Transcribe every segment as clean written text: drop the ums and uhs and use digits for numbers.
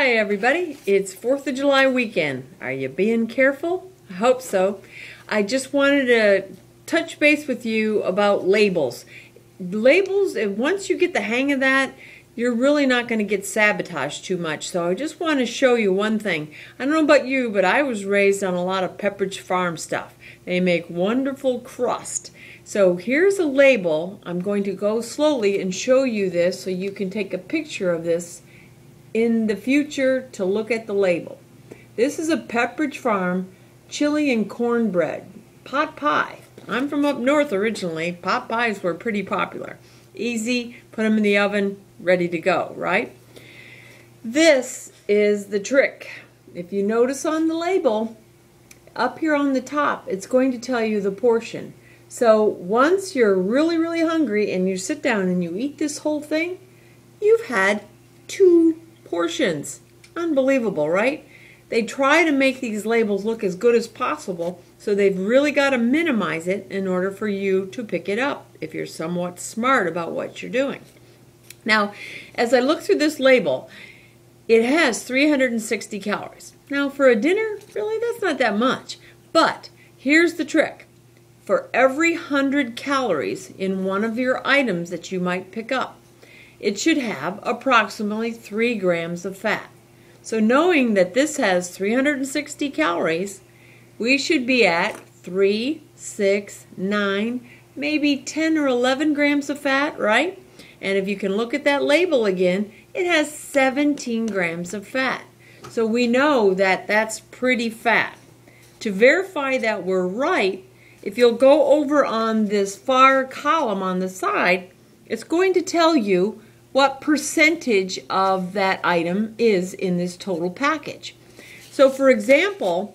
Hi everybody, it's 4th of July weekend. Are you being careful? I hope so. I just wanted to touch base with you about labels. Labels, and once you get the hang of that, you're really not going to get sabotaged too much. So I just want to show you one thing. I don't know about you, but I was raised on a lot of Pepperidge Farm stuff. They make wonderful crust. So here's a label. I'm going to go slowly and show you this so you can take a picture of this in the future to look at the label. This is a Pepperidge Farm chili and cornbread pot pie. I'm from up north originally. Pot pies were pretty popular. Easy, put them in the oven, ready to go, right? This is the trick. If you notice on the label, up here on the top, it's going to tell you the portion. So once you're really, really hungry and you sit down and you eat this whole thing, you've had 2 portions. Unbelievable, right? They try to make these labels look as good as possible, so they've really got to minimize it in order for you to pick it up if you're somewhat smart about what you're doing. Now, as I look through this label, it has 360 calories. Now, for a dinner, really, that's not that much. But here's the trick. For every 100 calories in one of your items that you might pick up, it should have approximately 3 grams of fat. So knowing that this has 360 calories, we should be at 3, 6, 9, maybe 10 or 11 grams of fat, right? And if you can look at that label again, it has 17 grams of fat. So we know that that's pretty fat. To verify that we're right, if you'll go over on this far column on the side, it's going to tell you what percentage of that item is in this total package. So for example,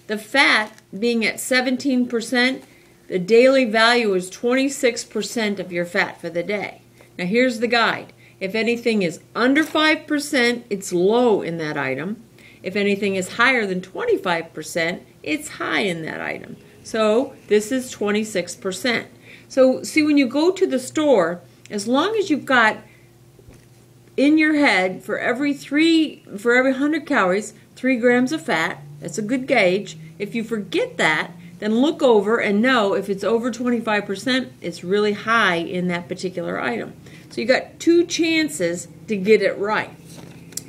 the fat being at 17%, the daily value is 26% of your fat for the day. Now here's the guide. If anything is under 5%, it's low in that item. If anything is higher than 25%, it's high in that item. So this is 26%. So see, when you go to the store, as long as you've got in your head for every 100 calories, 3 grams of fat, that's a good gauge. If you forget that, then look over and know if it's over 25%, it's really high in that particular item. So you got 2 chances to get it right.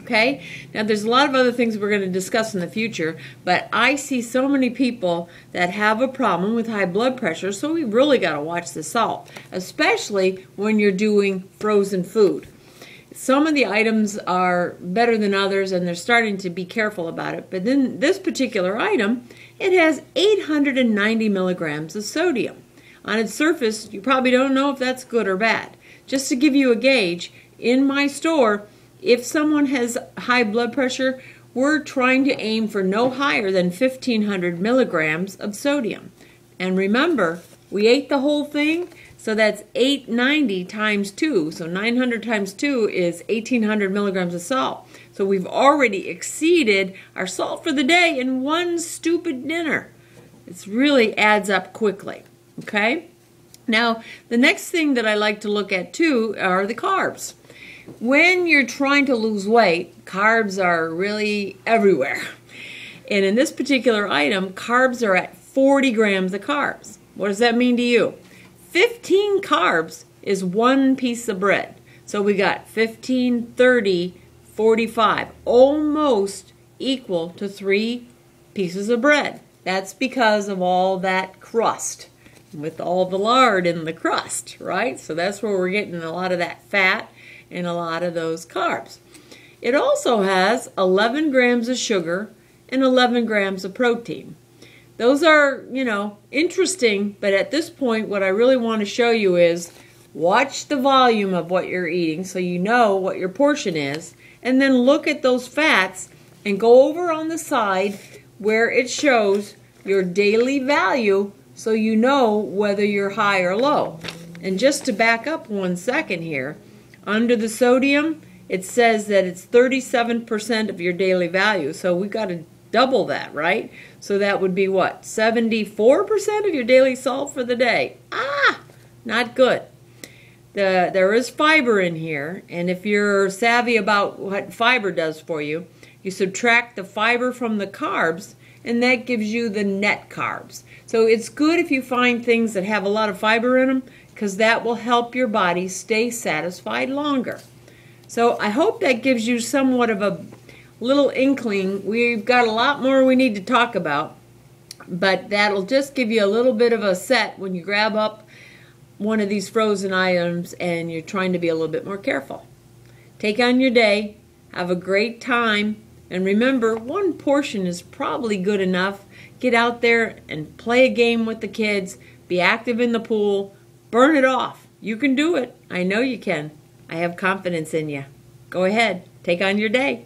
Okay? Now there's a lot of other things we're going to discuss in the future, but I see so many people that have a problem with high blood pressure, so we really got to watch the salt, especially when you're doing frozen food. Some of the items are better than others, and they're starting to be careful about it. But then this particular item, it has 890 milligrams of sodium. On its surface, you probably don't know if that's good or bad. Just to give you a gauge, in my store, if someone has high blood pressure, we're trying to aim for no higher than 1,500 milligrams of sodium. And remember, we ate the whole thing, so that's 890 times 2. So 900 times 2 is 1,800 milligrams of salt. So we've already exceeded our salt for the day in one stupid dinner. It really adds up quickly, okay? Now, the next thing that I like to look at too are the carbs. When you're trying to lose weight, carbs are really everywhere. And in this particular item, carbs are at 40 grams of carbs. What does that mean to you? 15 carbs is 1 piece of bread. So we got 15, 30, 45, almost equal to 3 pieces of bread. That's because of all that crust, with all the lard in the crust, right? So that's where we're getting a lot of that fat and a lot of those carbs. It also has 11 grams of sugar and 11 grams of protein. Those are, interesting, but at this point, what I really want to show you is watch the volume of what you're eating so you know what your portion is, and then look at those fats and go over on the side where it shows your daily value so you know whether you're high or low. And just to back up 1 second here, under the sodium, it says that it's 37% of your daily value, so we've got to double that, right? So that would be what? 74% of your daily salt for the day. Not good. there is fiber in here, and if you're savvy about what fiber does for you, you subtract the fiber from the carbs, and that gives you the net carbs. So it's good if you find things that have a lot of fiber in them, because that will help your body stay satisfied longer. So I hope that gives you somewhat of a little inkling. We've got a lot more we need to talk about, but that'll just give you a little bit of a set when you grab up one of these frozen items and you're trying to be a little bit more careful. Take on your day, have a great time, and remember, one portion is probably good enough. Get out there and play a game with the kids, be active in the pool, burn it off. You can do it. I know you can. I have confidence in you. Go ahead, take on your day.